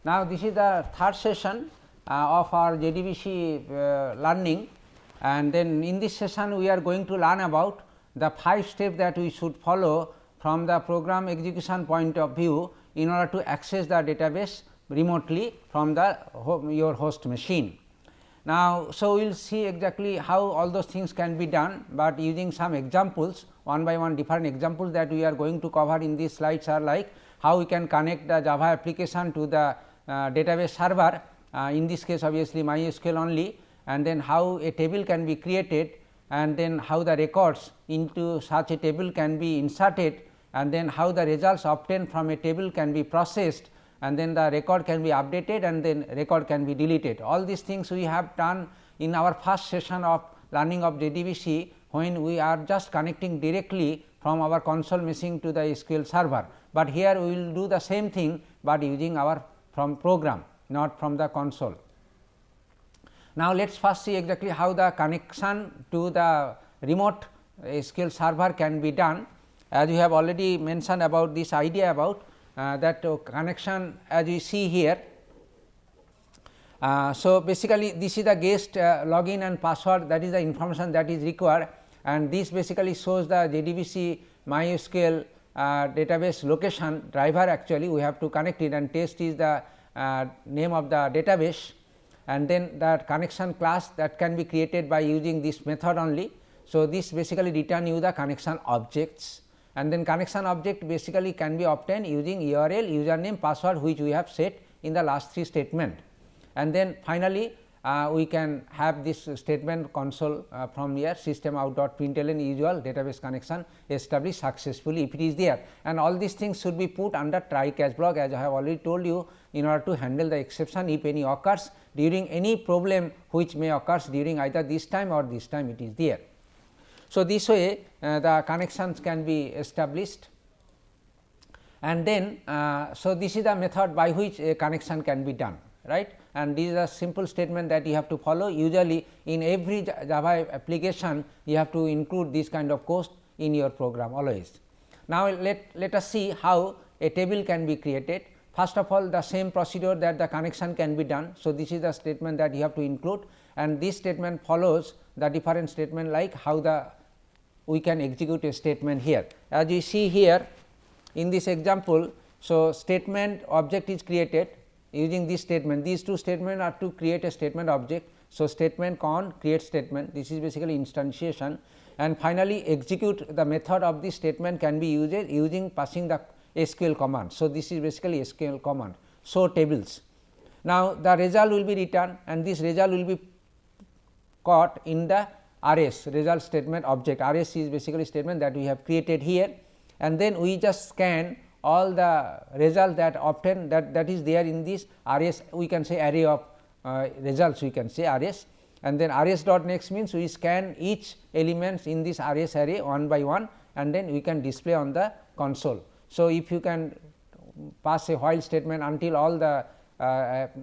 Now, this is the third session of our JDBC learning, and then in this session we are going to learn about the 5 steps that we should follow from the program execution point of view in order to access the database remotely from the your host machine. Now, so we will see exactly how all those things can be done, but using some examples one by one. Different examples that we are going to cover in these slides are like how we can connect the Java application to the database server, in this case obviously MySQL only, and then how a table can be created, and then how the records into such a table can be inserted, and then how the results obtained from a table can be processed, and then the record can be updated, and then record can be deleted. All these things we have done in our first session of learning of JDBC, when we are just connecting directly from our console machine to the SQL server, but here we will do the same thing, but using our from program, not from the console. Now, let us first see exactly how the connection to the remote SQL server can be done. As we have already mentioned about this idea about that connection, as we see here. So, basically this is the guest login and password, that is the information that is required, and this basically shows the JDBC MySQL database location driver. Actually we have to connect it, and test is the name of the database, and then the connection class that can be created by using this method only. So, this basically return you the connection objects, and then connection object basically can be obtained using URL, username, password, which we have set in the last 3 statement, and then finally we can have this statement console from here system out.println usual database connection established successfully if it is there, and all these things should be put under try catch block, as I have already told you, in order to handle the exception if any occurs during any problem which may occurs during either this time or this time it is there. So, this way the connections can be established, and then so this is the method by which a connection can be done, right, and this is a simple statement that you have to follow. Usually in every Java application you have to include this kind of code in your program always. Now, let us see how a table can be created. First of all, the same procedure that the connection can be done. So, this is the statement that you have to include, and this statement follows the different statement like how the we can execute a statement here. As you see here in this example, so statement object is created using this statement. These 2 statements are to create a statement object. So, statement con create statement, this is basically instantiation, and finally execute the method of this statement can be used using passing the SQL command. So, this is basically SQL command, show tables. Now, the result will be returned, and this result will be caught in the RS result statement object. RS is basically statement that we have created here, and then we just scan all the result that obtained that is there in this RS, we can say array of results, we can say RS, and then RS dot next means we scan each elements in this RS array one by one, and then we can display on the console. So, if you can pass a while statement until all the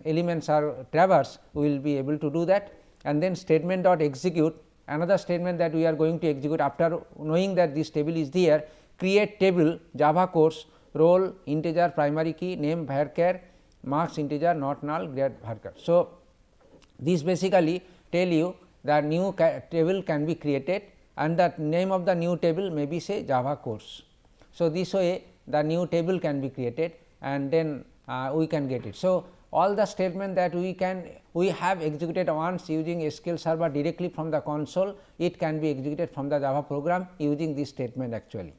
elements are traversed, we will be able to do that, and then statement dot execute, another statement that we are going to execute after knowing that this table is there. Create table Java course roll integer primary key name varchar marks integer not null grade varchar. So, this basically tell you that new table can be created, and the name of the new table may be say Java course. So, this way the new table can be created, and then we can get it. So, all the statement that we have executed once using SQL server directly from the console, it can be executed from the Java program using this statement actually,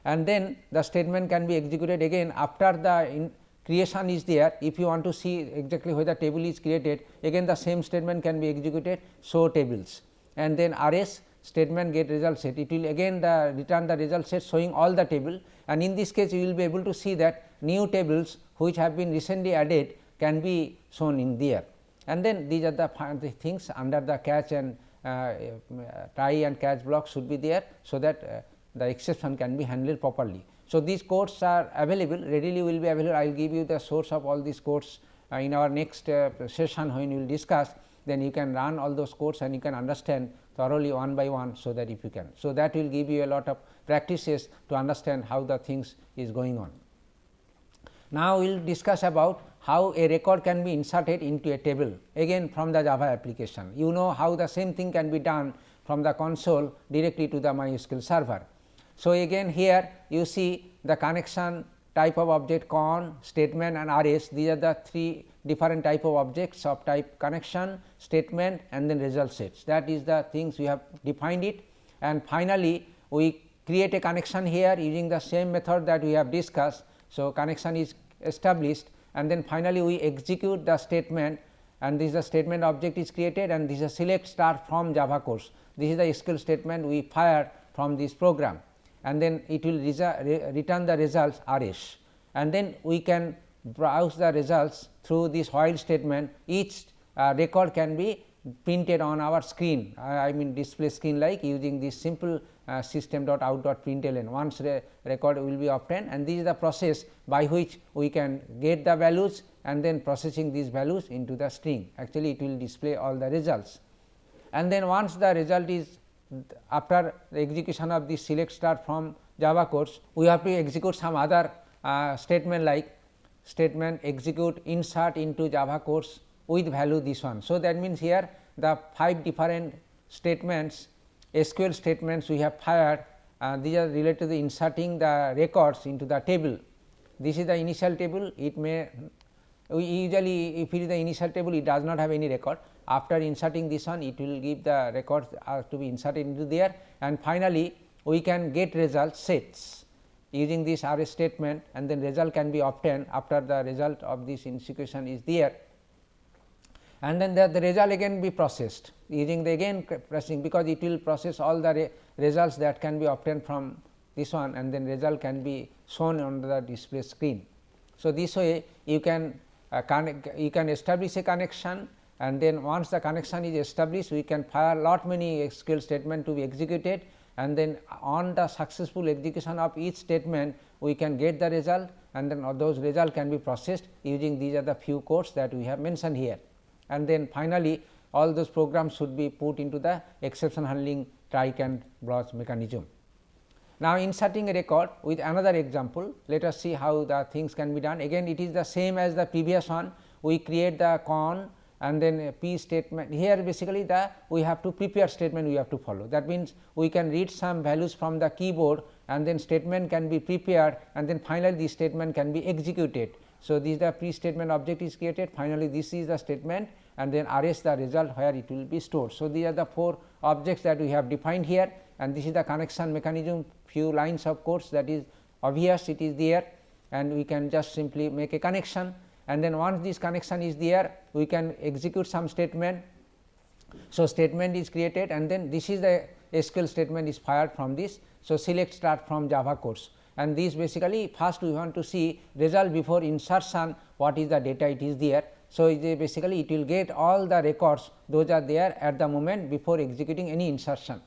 and then the statement can be executed again after the creation is there. If you want to see exactly where the table is created, again the same statement can be executed, show tables, and then RS statement get result set, it will again return the result set showing all the table, and in this case you will be able to see that new tables which have been recently added can be shown in there, and then these are the things under the catch and try and catch block should be there, so that the exception can be handled properly. So, these codes are available readily, will be available. I will give you the source of all these codes in our next session when we will discuss. Then you can run all those codes and you can understand thoroughly one by one, so that if you can. So, that will give you a lot of practices to understand how the things is going on. Now, we will discuss about how a record can be inserted into a table, again from the Java application. You know how the same thing can be done from the console directly to the MySQL server. So, again here you see the connection type of object con, statement and RS. These are the three different type of objects of type connection, statement and then result sets. That is the things we have defined it, and finally, we create a connection here using the same method that we have discussed. So, connection is established and then finally, we execute the statement, and this is the statement object is created, and this is a select star from Java course. This is the SQL statement we fire from this program, and then it will return the results RS, and then we can browse the results through this while statement. Each record can be printed on our screen, I mean display screen, like using this simple system.out.println. Once record will be obtained, and this is the process by which we can get the values and then processing these values into the string. Actually, it will display all the results, and then once the result is, after the execution of this select star from Java course, we have to execute some other statement, like statement execute insert into Java course with value this one. So, that means here the 5 different statements, SQL statements we have fired, these are related to the inserting the records into the table. This is the initial table. It may, we usually if it is the initial table, it does not have any record. After inserting this one, it will give the records to be inserted into there, and finally, we can get result sets using this RS statement, and then result can be obtained after the result of this execution is there, and then the result again be processed using the again pressing, because it will process all the results that can be obtained from this one, and then result can be shown on the display screen. So, this way you can establish a connection, and then once the connection is established, we can fire lot many SQL statement to be executed, and then on the successful execution of each statement, we can get the result, and then those result can be processed using these are the few codes that we have mentioned here, and then finally, all those programs should be put into the exception handling try and browse mechanism. Now, inserting a record with another example, let us see how the things can be done. Again, it is the same as the previous one. We create the con and then a P statement. Here basically we have to prepare statement we have to follow. That means, we can read some values from the keyboard, and then statement can be prepared, and then finally, this statement can be executed. So, this is the pre statement object is created, finally, this is the statement, and then RS the result where it will be stored. So, these are the 4 objects that we have defined here, and this is the connection mechanism, few lines of codes that is obvious, it is there, and we can just simply make a connection, and then once this connection is there, we can execute some statement. So, statement is created, and then this is the SQL statement is fired from this. So, select start from Java course, and this basically first we want to see result before insertion, what is the data it is there. So, basically it will get all the records, those are there at the moment before executing any insertion.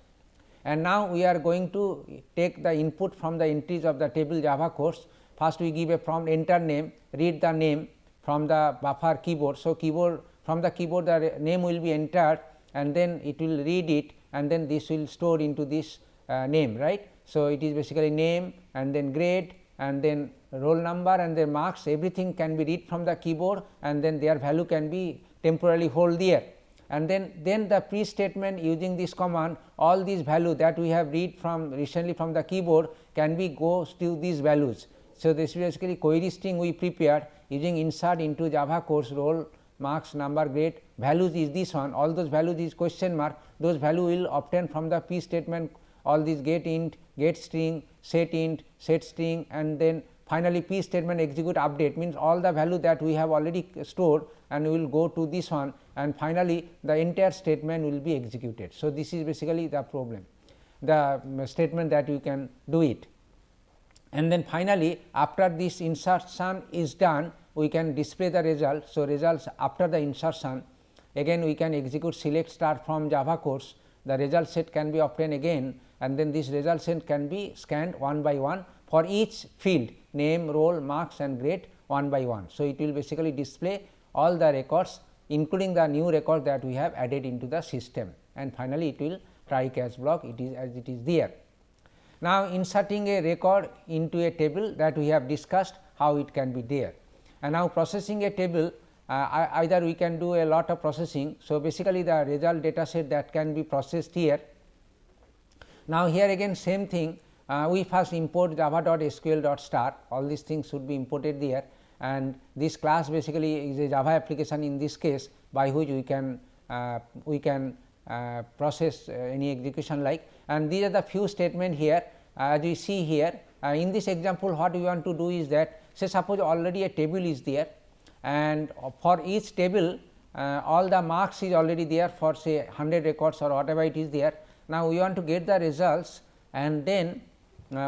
And now, we are going to take the input from the entries of the table Java course. First we give a prompt enter name, read the name from the buffer keyboard. So, from the keyboard the name will be entered, and then it will read it, and then this will store into this name, right. So, it is basically name and then grade and then roll number and then marks, everything can be read from the keyboard, and then their value can be temporarily hold there. And then the pre statement using this command, all these value that we have read from recently from the keyboard can be goes to these values. So, this is basically query string we prepared using insert into Java course roll marks number grade values is this one, all those values is question mark, those value will obtain from the P statement, all these get int, get string, set string, and then finally, P statement execute update, means all the value that we have already stored, and we will go to this one, and finally, the entire statement will be executed. So, this is basically the problem, the statement that you can do it. And then finally, after this insertion is done, we can display the result. So, results after the insertion, again we can execute select start from Java course, the result set can be obtained again, and then this result set can be scanned one by one for each field, name, roll, marks and grade one by one. So, it will basically display all the records, including the new record that we have added into the system, and finally, it will try catch block, it is as it is there. Now, inserting a record into a table that we have discussed how it can be there, and now processing a table, either we can do a lot of processing. So, basically the result data set that can be processed here. Now, here again same thing, we first import java.sql.start, all these things should be imported there, and this class basically is a Java application in this case, by which we can process any execution like, and these are the few statement here. As we see here, in this example what we want to do is that, say suppose already a table is there, and for each table all the marks is already there for say 100 records or whatever it is there. Now, we want to get the results, and then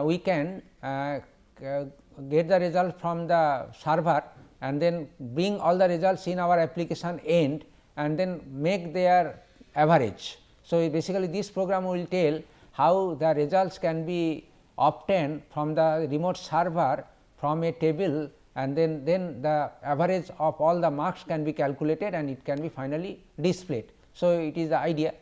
we can get the result from the server, and then bring all the results in our application end, and then make their average. So, basically this program will tell how the results can be obtained from the remote server from a table, and then the average of all the marks can be calculated, and it can be finally displayed. So, it is the idea,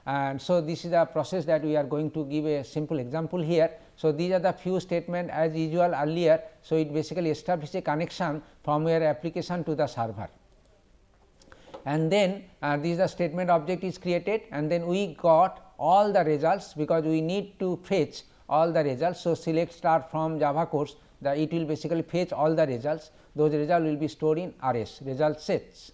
and so this is the process that we are going to give a simple example here. So, these are the few statements as usual earlier. So, it basically establishes a connection from your application to the server, and then this is the statement object is created, and then we got all the results, because we need to fetch all the results. So, select start from Java course, it will basically fetch all the results, those results will be stored in RS result sets,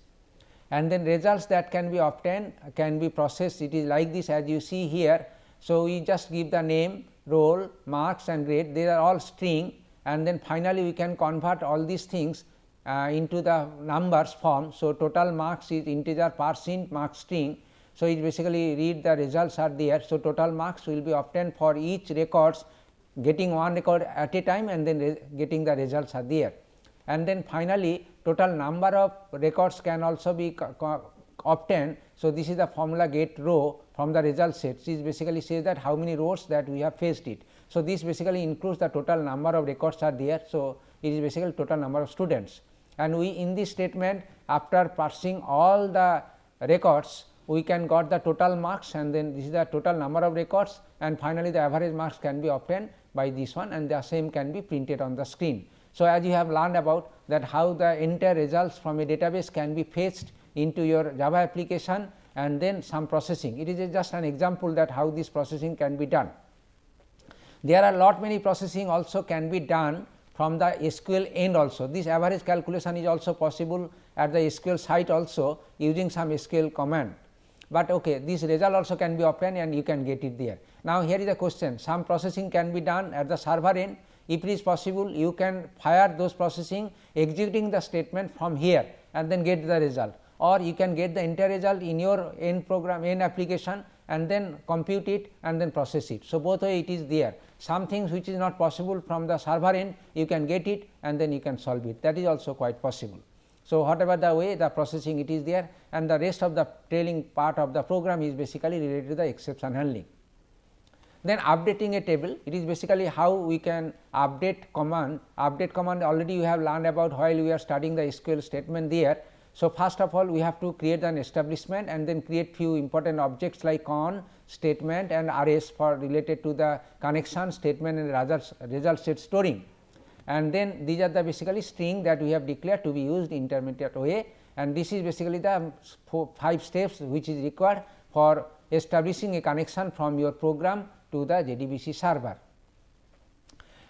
and then results that can be obtained can be processed. It is like this as you see here. So, we just give the name, roll, marks and grade, they are all string, and then finally, we can convert all these things into the numbers form. So, total marks is integer % mark string. So, it basically read the results are there. So, total marks will be obtained for each records, getting one record at a time, and then getting the results are there, and then finally, total number of records can also be obtained. So, this is the formula get row from the result set. This basically says that how many rows that we have fetched it. So, this basically includes the total number of records are there. So, it is basically total number of students, and we in this statement, after parsing all the records, we can got the total marks, and then this is the total number of records, and finally, the average marks can be obtained by this one, and the same can be printed on the screen. So, as you have learned about that how the entire results from a database can be fetched into your Java application, and then some processing. It is just an example that how this processing can be done. There are lot many processing also can be done from the SQL end also. This average calculation is also possible at the SQL site also using some SQL command, but okay, this result also can be obtained and you can get it there. Now, here is the question, some processing can be done at the server end. If it is possible, you can fire those processing executing the statement from here and then get the result, or you can get the entire result in your end program, end application, and then compute it and then process it. So, both way it is there. Some things which is not possible from the server end, you can get it and then you can solve it, that is also quite possible. So, whatever the way the processing it is there, and the rest of the trailing part of the program is basically related to the exception handling. Then updating a table, it is basically how we can update command. Update command already you have learned about while we are studying the SQL statement there. So, first of all we have to create an establishment and then create few important objects like on, statement and RS for related to the connection, statement and result set storing. And then these are the basically string that we have declared to be used in intermediate way, and this is basically the 5 steps which is required for establishing a connection from your program to the JDBC server.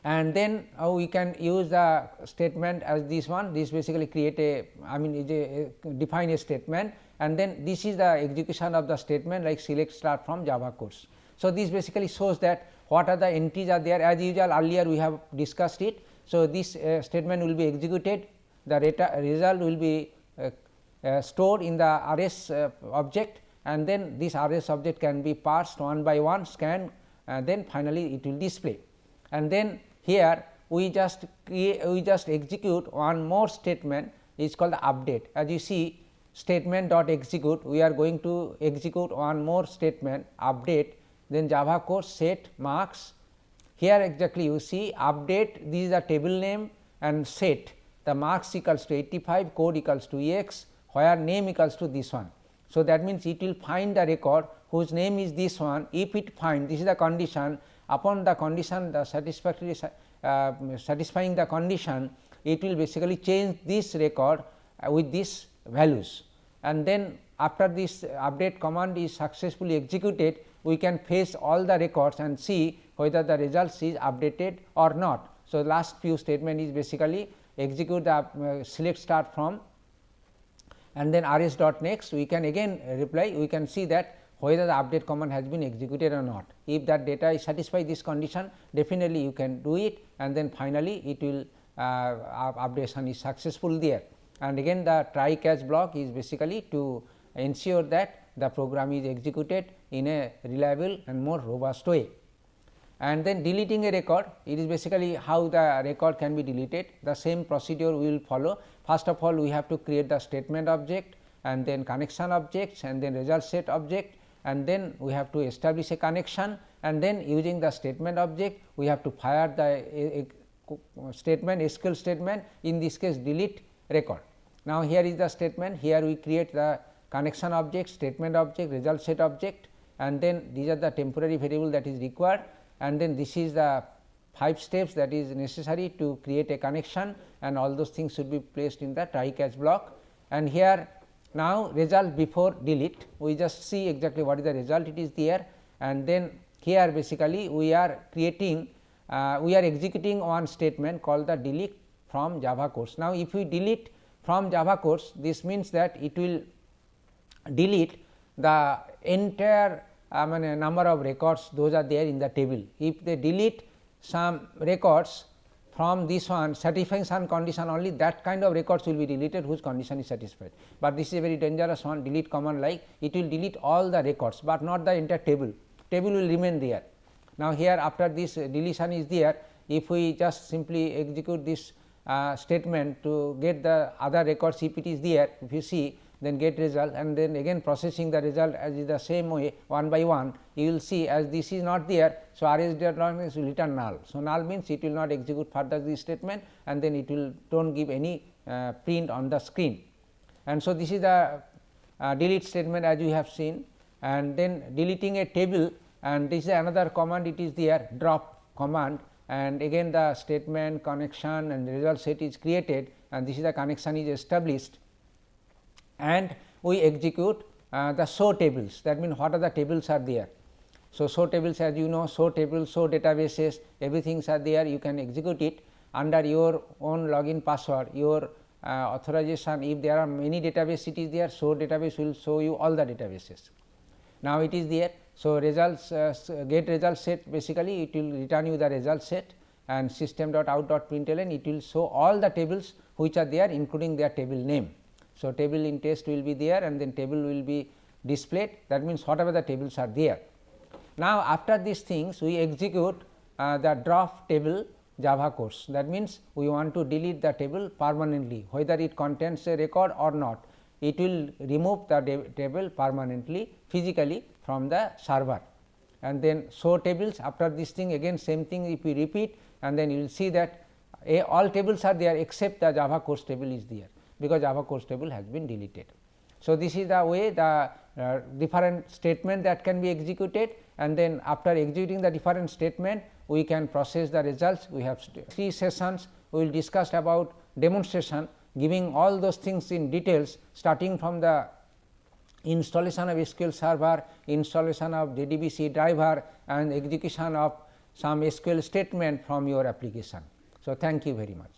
And then we can use the statement as this one, this basically create a define a statement, and then this is the execution of the statement like select start from Java course. So, this basically shows that what are the entries are there, as usual earlier we have discussed it. So, this statement will be executed, the result will be stored in the RS object, and then this RS object can be parsed one by one, scanned, and then finally, it will display. And then here we just execute one more statement, is called the update. As you see statement dot execute, we are going to execute one more statement update, then Java course set marks. Here exactly you see update, this is the table name, and set the marks equals to 85, code equals to EX, where name equals to this one. So, that means it will find the record whose name is this one. If it find, this is the condition, upon the condition the satisfactory satisfying the condition, it will basically change this record with these values, and then after this update command is successfully executed, we can fetch all the records and see whether the results is updated or not. So, last few statement is basically execute the select start from and then rs dot next, we can again reply, we can see that whether the update command has been executed or not. If that data is satisfy this condition, definitely you can do it, and then finally it will updation is successful there. And again the try catch block is basically to ensure that the program is executed in a reliable and more robust way. And then deleting a record, it is basically how the record can be deleted. The same procedure we will follow. First of all, we have to create the statement object, and then connection objects, and then result set object, and then we have to establish a connection, and then using the statement object we have to fire the statement, SQL statement, in this case delete record. Now, here is the statement, here we create the connection object, statement object, result set object, and then these are the temporary variable that is required, and then this is the 5 steps that is necessary to create a connection, and all those things should be placed in the try catch block. And here now result before delete, we just see exactly what is the result, it is there, and then here basically we are creating we are executing one statement called the delete from Java course. Now, if we delete from Java course, this means that it will delete the entire number of records those are there in the table. If they delete some records from this one satisfying some condition, only that kind of records will be deleted whose condition is satisfied. But this is a very dangerous one, delete command, like it will delete all the records, but not the entire table, table will remain there. Now, here after this deletion is there, if we just simply execute this statement to get the other records, if it is there, if you see, then get result, and then again processing the result as is the same way one by one, you will see as this is not there. So, rs dot next will return null. So, null means it will not execute further this statement, and then it will do not give any print on the screen. And so, this is the delete statement as you have seen, and then deleting a table, and this is another command, it is there drop command, and again the statement, connection and result set is created, and this is the connection is established, and we execute the show tables, that means what are the tables are there. So, show tables, as you know, show tables, show databases, everything are there, you can execute it under your own login password, your authorization. If there are many databases, it is there, show database will show you all the databases. Now, it is there. So, results get result set, basically it will return you the result set, and system.out.println, it will show all the tables which are there, including their table name. So, table in test will be there, and then table will be displayed, that means whatever the tables are there. Now, after these things we execute the drop table Java course, that means we want to delete the table permanently, whether it contains a record or not, it will remove the table permanently physically from the server. And then show tables, after this thing again same thing if we repeat, and then you will see that all tables are there except the Java course table is there, because Java course table has been deleted. So, this is the way the different statement that can be executed, and then after executing the different statement we can process the results. We have 3 sessions, we will discuss about demonstration, giving all those things in details, starting from the installation of SQL server, installation of JDBC driver, and execution of some SQL statement from your application. So, thank you very much.